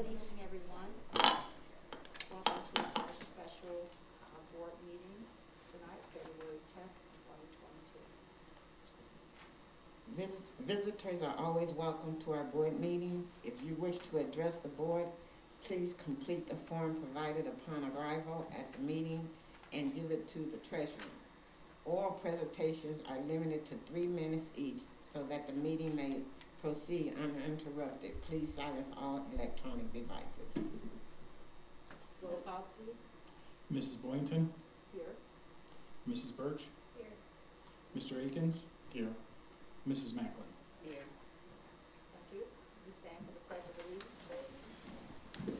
Good evening, everyone. Welcome to our special board meeting tonight, February 10th, 2022. Visitors are always welcome to our board meetings. If you wish to address the board, please complete the form provided upon arrival at the meeting and give it to the treasurer. Oral presentations are limited to 3 minutes each so that the meeting may proceed uninterrupted. Please silence all electronic devices. Roll call, please. Mrs. Boynton, Here. Mrs. Birch, Here. Mr. Akins, here. Mrs. Macklin. Here. Thank you. We stand for the pledge of allegiance, please.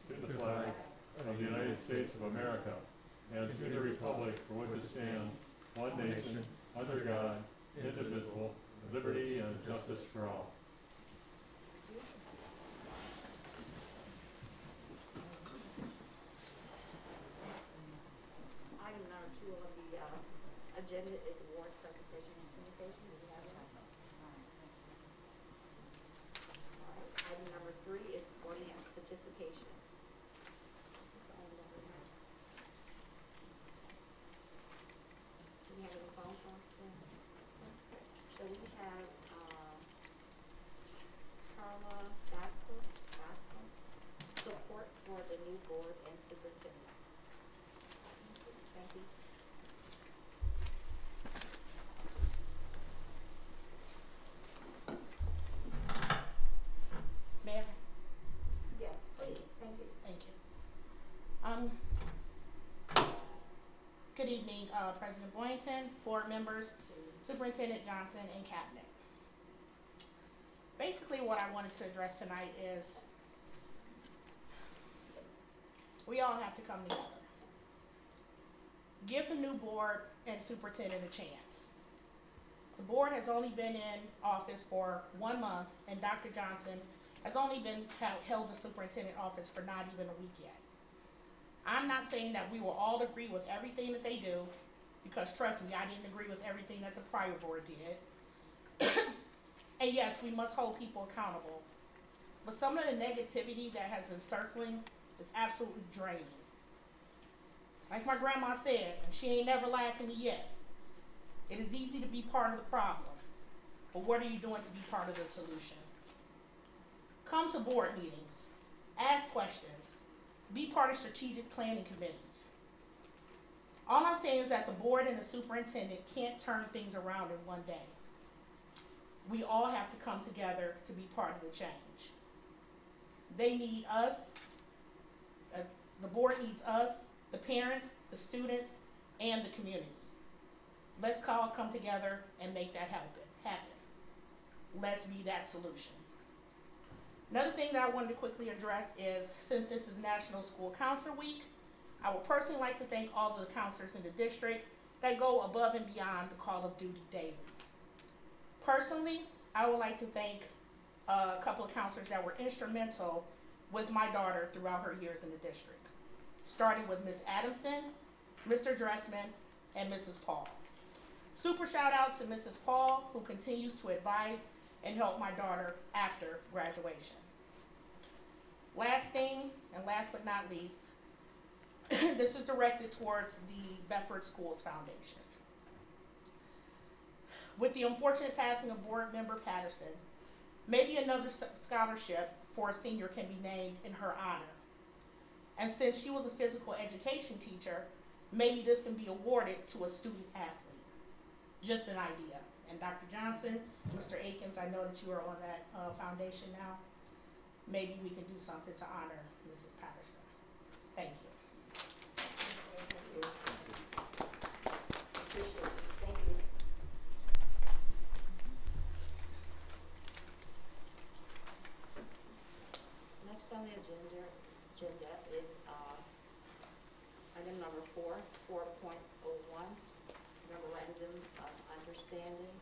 To the flag of the United States of America and to the republic for which it stands, one nation, under God, indivisible, with liberty and justice for all. Item number 2 on the agenda is award presentation and communication. Do we have that? All right. Item number 3 is audience participation. Is this item number 9? Do we have any phone calls there? So we have Carla Basco, support for the new board and superintendent. Thank you. Mayor, Yes, please. Thank you. thank you. Good evening, President Boynton, board members, Superintendent Johnson, and Cabinet. Basically, what I wanted to address tonight is we all have to come together. Give the new board and superintendent a chance. The board has only been in office for 1 month, and Dr. Johnson has only been held the superintendent office for not even a week yet. I'm not saying that we will all agree with everything that they do, because trust me, I didn't agree with everything that the prior board did. And yes, we must hold people accountable. But some of the negativity that has been circling is absolutely draining. Like my grandma said, and she ain't never lied to me yet, it is easy to be part of the problem, but what are you doing to be part of the solution? Come to board meetings, ask questions, be part of strategic planning committees. All I'm saying is that the board and the superintendent can't turn things around in one day. We all have to come together to be part of the change. They need us, the board needs us, the parents, the students, and the community. Let's come together and make that happen. Let's be that solution. Another thing that I wanted to quickly address is, since this is National School Counselor Week, I would personally like to thank all of the counselors in the district that go above and beyond the call of duty daily. Personally, I would like to thank a couple of counselors that were instrumental with my daughter throughout her years in the district, starting with Ms. Adamson, Mr. Dressman, and Mrs. Paul. Super shout out to Mrs. Paul, who continues to advise and help my daughter after graduation. Last thing, and last but not least, this is directed towards the Bedford Schools Foundation. With the unfortunate passing of board member Patterson, maybe another scholarship for a senior can be named in her honor. And since she was a physical education teacher, maybe this can be awarded to a student athlete. Just an idea. And Dr. Johnson, Mr. Akins, I know that you are on that foundation now. Maybe we can do something to honor Mrs. Patterson. Thank you. Appreciate it. Thank you. Next on the agenda is item number 4.01, memorandum of understanding.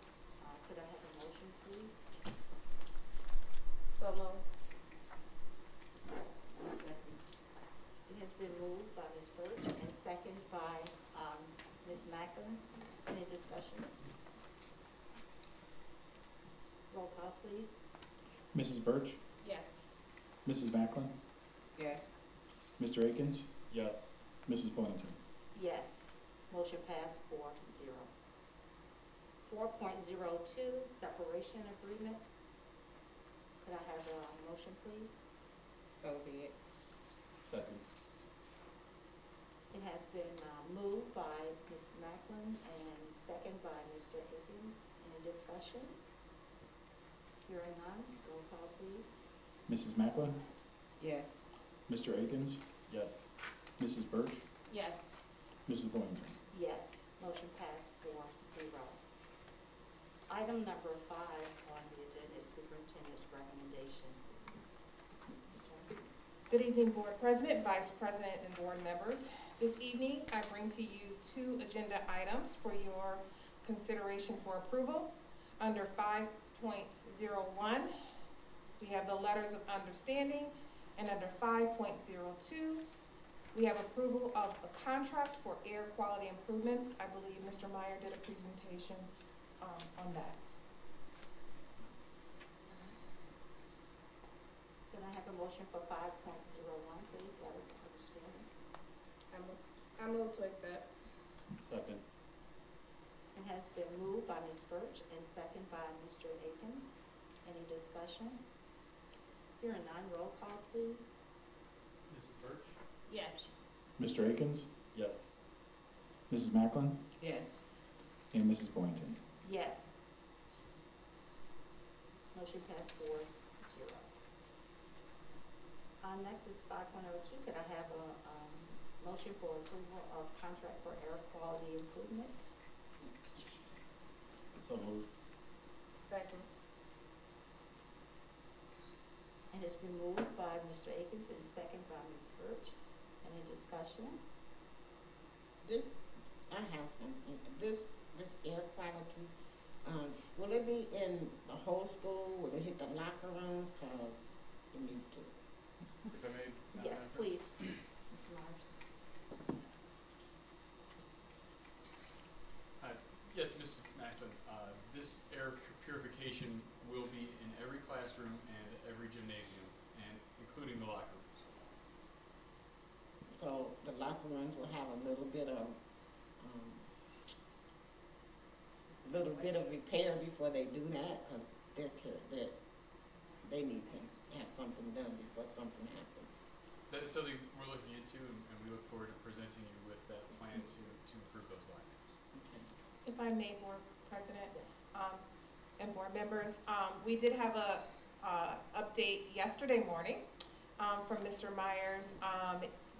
Could I have a motion, please? So moved. It has been moved by Ms. Birch and seconded by Ms. Macklin. Any discussion? call, please. Mrs. Birch, Yes. Mrs. Macklin, Yes. Mr. Akins, Yes. Mrs. Boynton. Yes. Motion passed 4-0. 4.02, separation agreement. Could I have a motion, please? So be it. Second. It has been moved by Ms. Macklin and second by Mr. Akins. Any discussion? Hearing none, roll call, please. Mrs. Macklin, Yes. Mr. Akins, Yes. Mrs. Birch, Yes. Mrs. Boynton. Yes, motion passed 4-0. Item number 5 on the agenda is superintendent's recommendation. Good evening, Board President, Vice President, and Board members. This evening, I bring to you 2 agenda items for your consideration for approval. Under 5.01, we have the letters of understanding, and under 5.02, we have approval of a contract for air quality improvements. I believe Mr. Meyer did a presentation on that. Can I have a motion for 5.01, please, letter of understanding? I move to accept. Second. It has been moved by Ms. Birch and second by Mr. Akins. Any discussion? Hearing none, roll call, please. Mrs. Birch, Yes. Mr. Akins, Yes. Mrs. Macklin, Yes. and Mrs. Boynton. Yes. Motion passed 4-0. Next is 5.02. Could I have a motion for approval of contract for air quality improvement? So moved. Second. And it's been moved by Mr. Akins and second by Ms. Birch. Any discussion? This, I have something, this air quality, will it be in the whole school, will it hit the locker rooms, cause it needs to? If I may, Yes, Madam please. Ms. Myers. Yes, Mrs. Macklin, this air purification will be in every classroom and every gymnasium, and including the locker rooms. So the locker rooms will have a little bit of repair before they do that, cause they need to have something done before something happens. That is something we're looking into, and we look forward to presenting you with that plan to improve those locker rooms. Okay. If I may, Board President, Yes. and Board members, we did have a update yesterday morning from Mr. Myers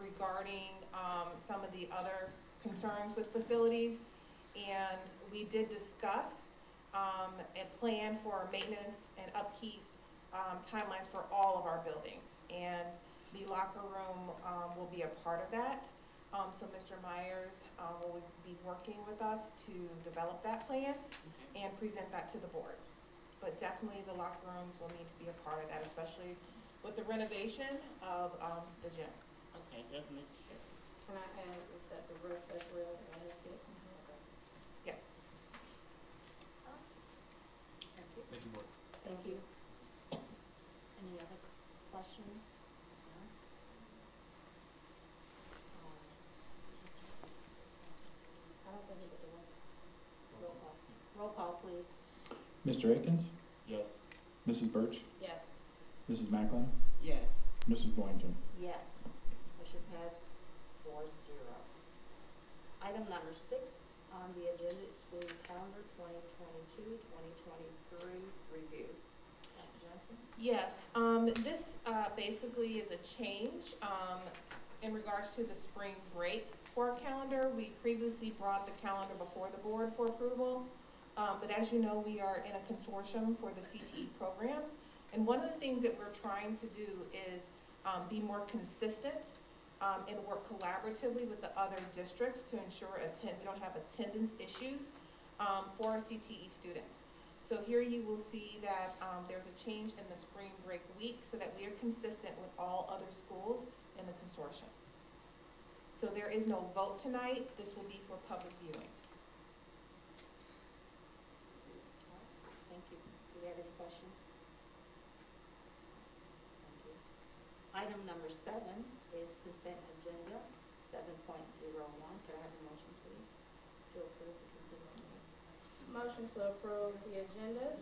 regarding some of the other concerns with facilities. And we did discuss a plan for maintenance and upkeep timelines for all of our buildings. And the locker room will be a part of that. So Mr. Myers will be working with us to develop that plan and present that to the board. But definitely the locker rooms will need to be a part of that, especially with the renovation of the gym. Okay, just make sure. Can I add, is that the roof as well, that I missed it? Yes. Thank you. Thank you, Board. Thank you. Any other questions? I don't think it was. Roll call. Roll call, please. Mr. Akins, Yes. Mrs. Birch, Yes. Mrs. Macklin, Yes. Mrs. Boynton. Yes. Motion passed 4-0. Item number 6 on the agenda is school calendar 2022-2023 review. Dr. Johnson? Yes, this basically is a change in regards to the spring break for our calendar. We previously brought the calendar before the board for approval, but as you know, we are in a consortium for the CTE programs. And one of the things that we're trying to do is be more consistent and work collaboratively with the other districts to ensure we don't have attendance issues for our CTE students. So here you will see that there's a change in the spring break week so that we are consistent with all other schools in the consortium. So there is no vote tonight. This will be for public viewing. Thank you. Do you have any questions? number 7 is consent agenda, 7.01. Can I have a motion, please, to approve the consent agenda? Motion to approve the agenda.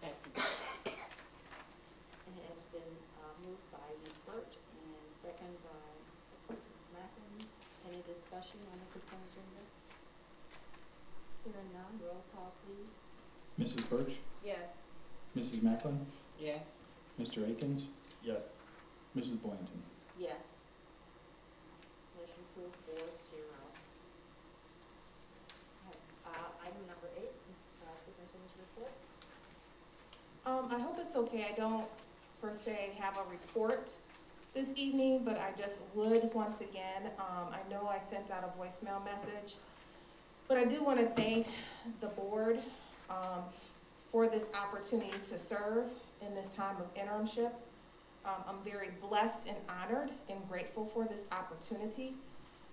Second. And it has been moved by Ms. Birch and second by Ms. Macklin. Any discussion on the consent agenda? Hearing none, roll call, please. Mrs. Birch, Yes. Mrs. Macklin, Yes. Mr. Akins, Yes. Mrs. Boynton. Yes. Motion approved 4-0. Item number 8 is superintendent's report. I hope it's okay. I don't per se have a report this evening, but I just would once again, I know I sent out a voicemail message, but I do want to thank the board for this opportunity to serve in this time of interimship. I'm very blessed and honored and grateful for this opportunity.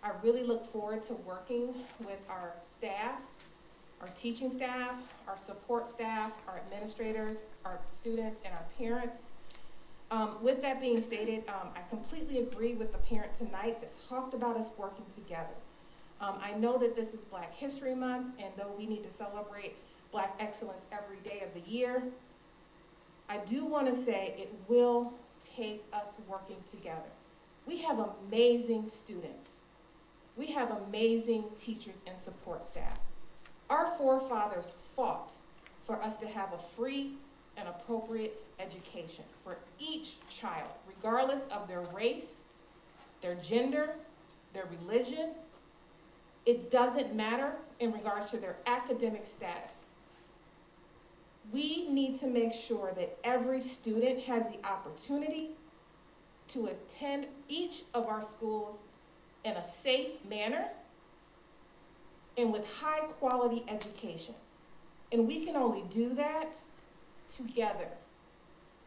I really look forward to working with our staff, our teaching staff, our support staff, our administrators, our students, and our parents. With that being stated, I completely agree with the parent tonight that talked about us working together. I know that this is Black History Month, and though we need to celebrate Black excellence every day of the year, I do want to say it will take us working together. We have amazing students. We have amazing teachers and support staff. Our forefathers fought for us to have a free and appropriate education for each child, regardless of their race, their gender, their religion. It doesn't matter in regards to their academic status. We need to make sure that every student has the opportunity to attend each of our schools in a safe manner and with high quality education. And we can only do that together.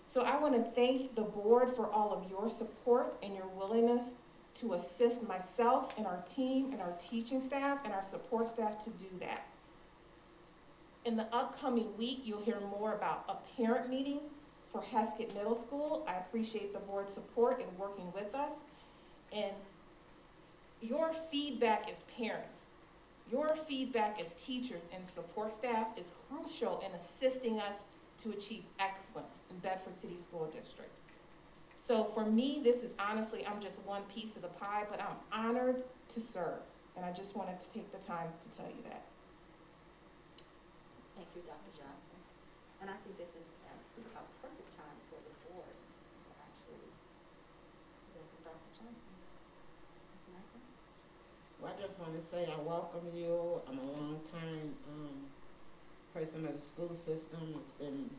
So I want to thank the board for all of your support and your willingness to assist myself and our team and our teaching staff and our support staff to do that. In the upcoming week, you'll hear more about a parent meeting for Heskett Middle School. I appreciate the board's support in working with us. And your feedback as parents, your feedback as teachers and support staff is crucial in assisting us to achieve excellence in Bedford City School District. So for me, this is honestly, I'm just one piece of the pie, but I'm honored to serve. And I just wanted to take the time to tell you that. Thank you, Dr. Johnson. And I think this is a perfect time for the board to actually welcome Dr. Johnson. Ms. Macklin? Well, I just want to say I welcome you. I'm a long time person of the school system. It's been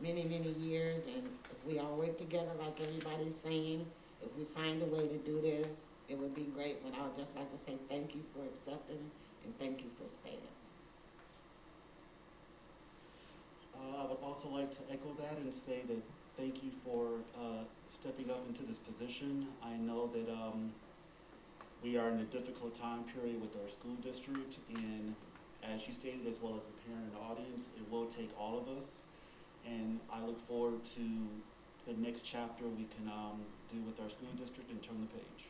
many, many years, and if we all work together like everybody's saying, if we find a way to do this, it would be great. But I would just like to say thank you for accepting and thank you for staying. I would also like to echo that and say that thank you for stepping up into this position. I know that we are in a difficult time period with our school district, and as you stated, as well as the parent and audience, it will take all of us. And I look forward to the next chapter we can do with our school district and turn the page.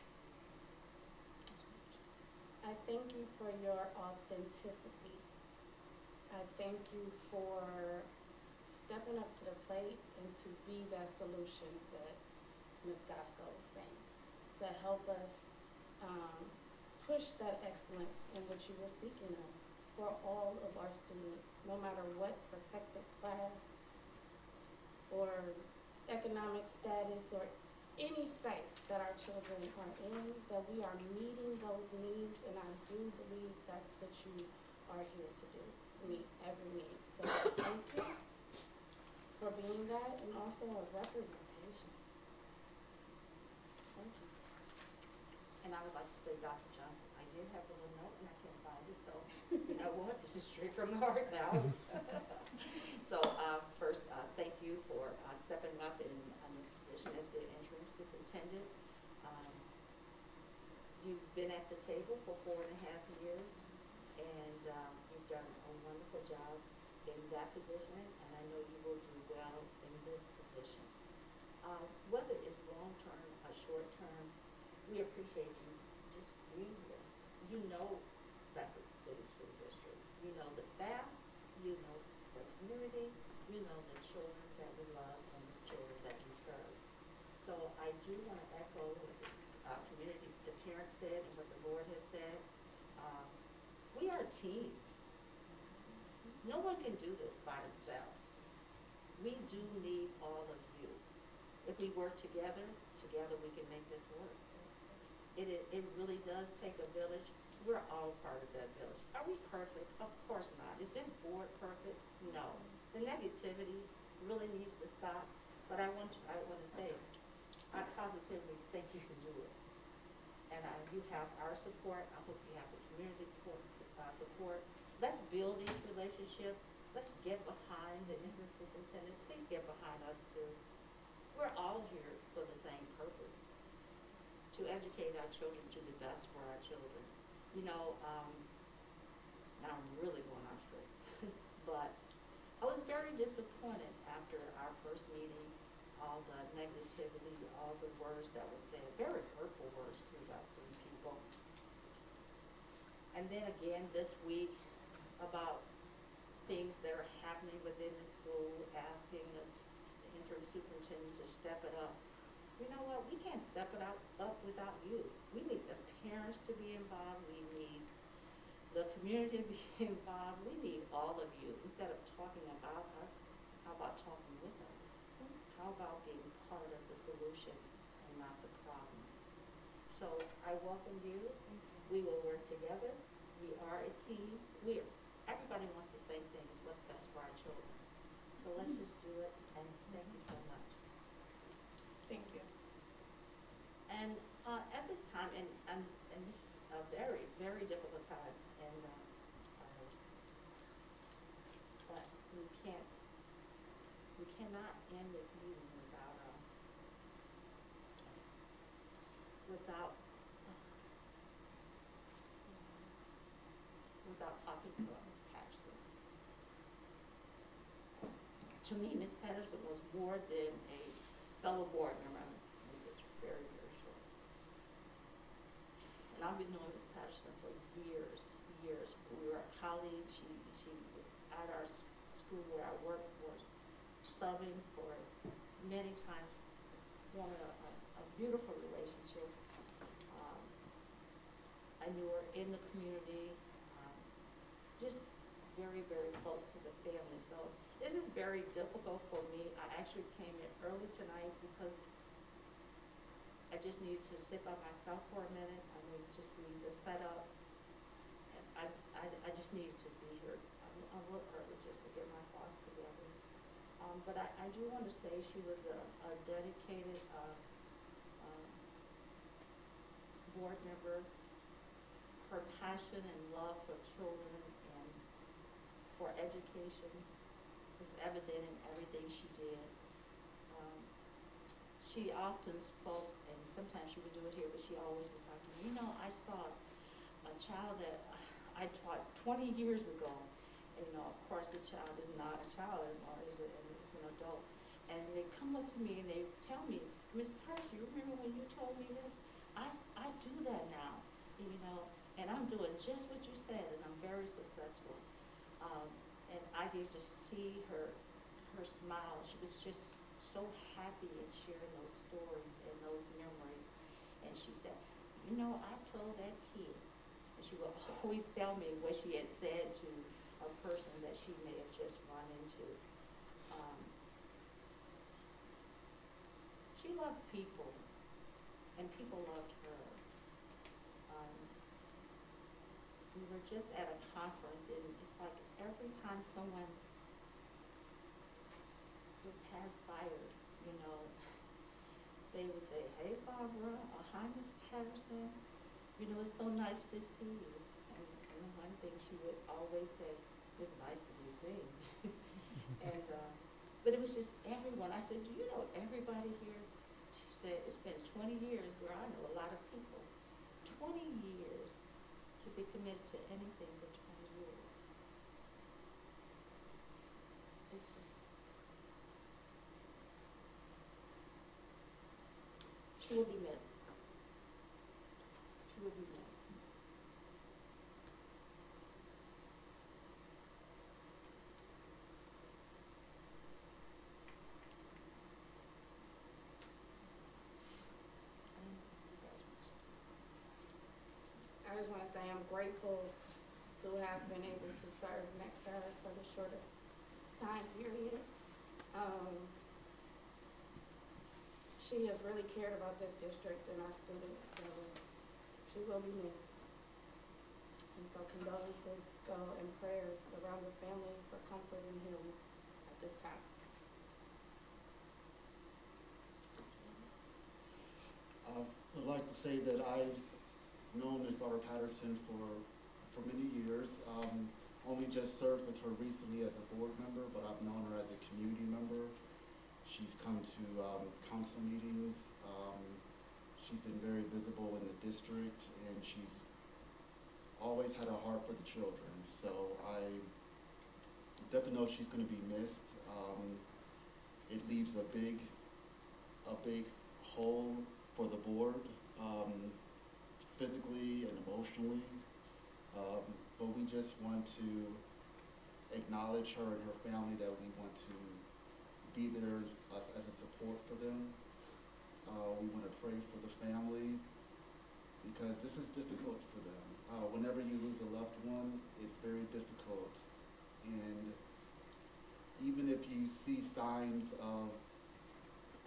I thank you for your authenticity. I thank you for stepping up to the plate and to be that solution that Ms. Gasco was saying, to help us push that excellence in which you were speaking of for all of our students, no matter what protected class or economic status or any space that our children are in, that we are meeting those needs, and I do believe that's what you are here to do, to meet every need. So thank you for being that, and also a representation. Thank you. And I would like to say, Dr. Johnson, I did have a little note and I can't find it, so you know what? This is straight from the heart now. So first, thank you for stepping up in the position as the interim superintendent. You've been at the table for 4.5 years, and you've done a wonderful job in that position, and I know you will do well in this position. Whether it's long-term or short-term, we appreciate you just being here. You know Bedford City School District. You know the staff, you know the community, you know the children that we love and the children that we serve. So I do want to echo what the community, the parents said and what the board has said. We are a team. No one can do this by themselves. We do need all of you. If we work together we can make this work. It really does take a village. We're all part of that village. Are we perfect? Of course not. Is this board perfect? No. The negativity really needs to stop. But I want to say, I positively think you can do it. And you have our support. I hope you have the community support. Let's build these relationships. Let's get behind the interim superintendent. Please get behind us too. We're all here for the same purpose, to educate our children, to the best for our children. You know, now I'm really going off straight, but I was very disappointed after our first meeting, all the negativity, all the words that were said, very hurtful words too by some people. And then again this week about things that are happening within the school, asking the interim superintendent to step it up. You know what? We can't step it up without you. We need the parents to be involved. We need the community to be involved. We need all of you. Instead of talking about us, how about talking with us? How about being part of the solution and not the problem? So I welcome you. We will work together. We are a team. Everybody wants the same thing, is what's best for our children. So let's just do it, and thank you so much. Thank you. And at this time, and this is a very, very difficult time, and but we cannot end this meeting without talking about Ms. Patterson. To me, Ms. Patterson was more than a fellow board member. I mean, it's very, very short. And I've been knowing Ms. Patterson for years. We were colleagues. She was at our school where I worked for, subbing for many times, forming a beautiful relationship. I knew her in the community, just very, very close to the family. So this is very difficult for me. I actually came in early tonight because I just needed to sit by myself for a minute. I needed to see the setup. And I just needed to be here a little early just to get my thoughts together. But I do want to say she was a dedicated board member. Her passion and love for children and for education was evident in everything she did. She often spoke, and sometimes she would do it here, but she always would talk to me. You know, I saw a child that I taught 20 years ago. And, you know, of course, the child is not a child anymore, is an adult. And they come up to me and they tell me, Ms. Percy, you remember when you told me this? I do that now, you know, and I'm doing just what you said, and I'm very successful. And I could just see her smile. She was just so happy in sharing those stories and those memories. And she said, you know, I told that kid. And she would always tell me what she had said to a person that she may have just run into. She loved people, and people loved her. We were just at a conference, and it's like every time someone would pass by her, you know, they would say, hey, Barbara, or hi, Miss Patterson. You know, it's so nice to see you. And the one thing she would always say, it's nice to be seen. And, but it was just everyone. I said, do you know everybody here? She said, it's been 20 years where I know a lot of people. 20 years to be committed to anything for 20 years. am grateful to have been able to serve next to her for the shortest time period. She has really cared about this district and our students, so she will be missed. And so condolences go and prayers around the family for comfort and healing at this time. I would like to say that I've known Ms. Barbara Patterson for many years. Only just served with her recently as a board member, but I've known her as a community member. She's come to council meetings. She's been very visible in the district, and she's always had a heart for the children. So I definitely know she's going to be missed. It leaves a big hole for the board, physically and emotionally. But we just want to acknowledge her and her family, that we want to be there as a support for them. We want to pray for the family, because this is difficult for them. Whenever you lose a loved one, it's very difficult. And even if you see signs of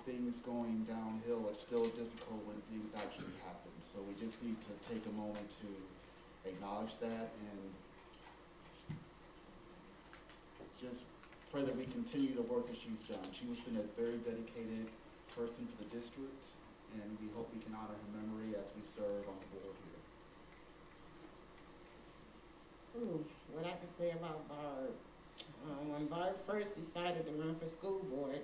things going downhill, it's still difficult when things actually happen. So we just need to take a moment to acknowledge that and just pray that we continue the work that she's done. She has been a very dedicated person for the district, and we hope we can honor her memory as we serve on the board here. Ooh, what I can say about Barb. When Barb first decided to run for school board,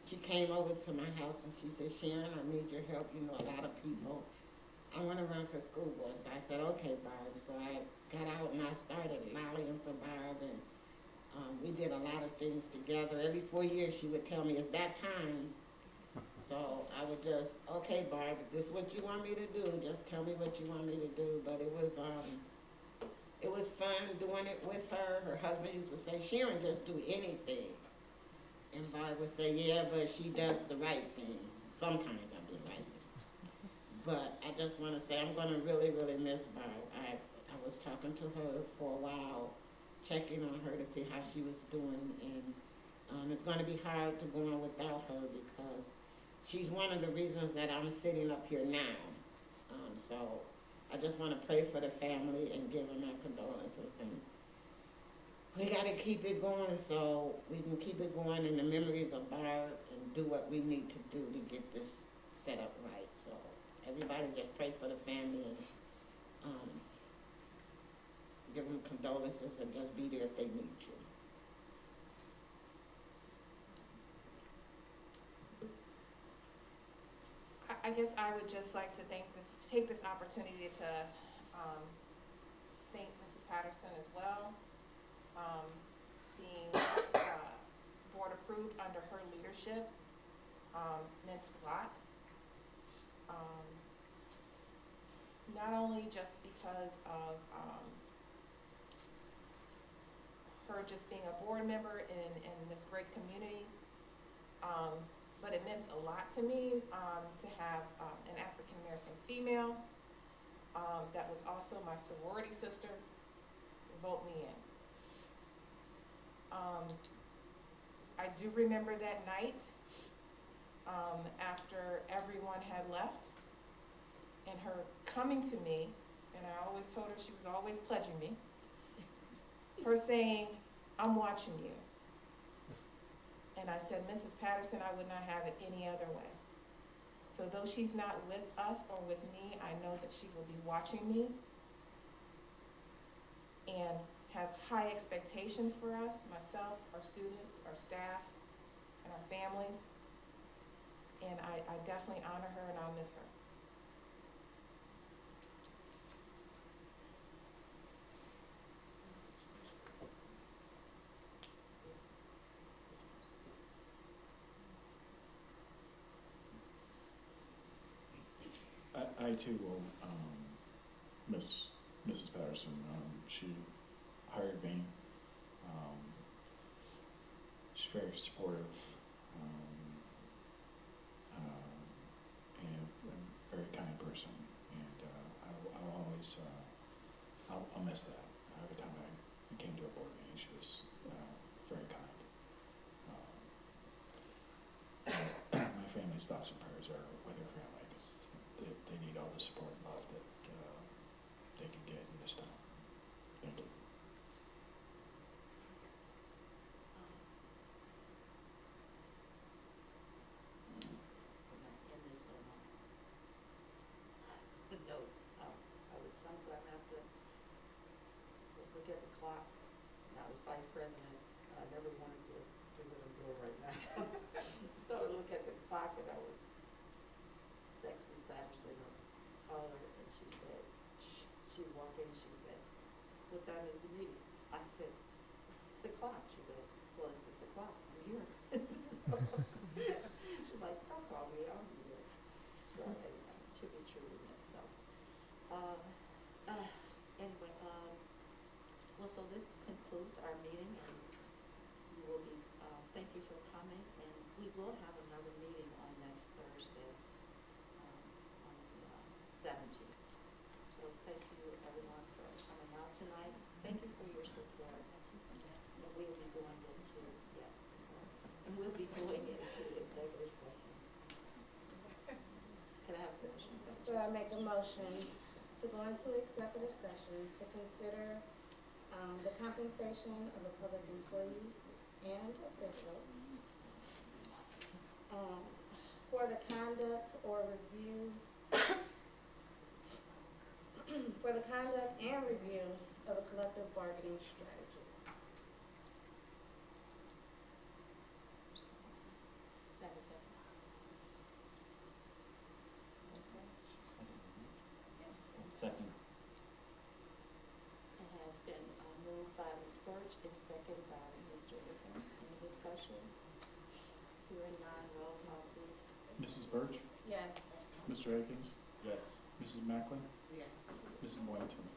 she came over to my house and she said, "Sharon, I need your help. You know a lot of people. I want to run for school board." So I said, "Okay, Barb." So I got out and I started rallying for Barb, and we did a lot of things together. Every 4 years she would tell me, "It's that time." So I would just, "Okay, Barb, if this is what you want me to do, just tell me what you want me to do." But it was fun doing it with her. Her husband used to say, "Sharon, just do anything." And Barb would say, "Yeah, but she does the right thing." Sometimes I do the right thing. But I just want to say I'm going to really, really miss Barb. I was talking to her for a while, checking on her to see how she was doing. And it's going to be hard to go on without her, because she's one of the reasons that I'm sitting up here now. So I just want to pray for the family and give them my condolences. And we got to keep it going so we can keep it going in the memories of Barb and do what we need to do to get this set up right. So everybody just pray for the family and give them condolences, and just be there if they need you. I guess I would just like to take this opportunity to thank Mrs. Patterson as well. Being board approved under her leadership meant a lot. Not only just because of her just being a board member in this great community, but it meant a lot to me to have an African American female that was also my sorority sister vote me in. I do remember that night after everyone had left, and her coming to me, and I always told her she was always pledging me, her saying, "I'm watching you." And I said, "Mrs. Patterson, I would not have it any other way." So though she's not with us or with me, I know that she will be watching me and have high expectations for us, myself, our students, our staff, and our families. And I definitely honor her, and I'll miss her. I too will miss Mrs. Patterson. She hired me. She's very supportive and a very kind person. And I'll always I'll miss that. Every time I came to a board meeting, she was very kind. My family's thoughts and prayers are with her family because they need all the support and love that they can get in this town. Thank you. Note, I would sometime have to look at the clock. And I was vice president, and I never wanted to do what I'm doing right now. So I would look at the clock and I would text Ms. Patterson or call her, and she said, she walked in and she said, "What time is the meeting?" I said, "It's 6 o'clock." She goes, "Well, it's 6 o'clock, I'm here." She's like, "Don't call me, I'll be there." So anyway, to be true to myself. Anyway, well, so this concludes our meeting, and we will be, thank you for coming, and we will have another meeting on next Thursday, on the 17th. So thank you everyone for coming out tonight. Thank you for your support. And we'll be going into, yes, I'm sorry, and we'll be going into executive session. Can I have a motion? So I make a motion to go into executive session to consider the compensation of a public employee and official for the conduct or review for the conduct and review of a collective bargaining strategy. That is it. Okay. Second. It has been moved by Ms. Birch and seconded by Mr. Wiggins. Any discussion? Hearing none, roll call please. Mrs. Birch, Yes. Mr. Akins, Yes. Mrs. Macklin, Yes. Mrs. Boynton.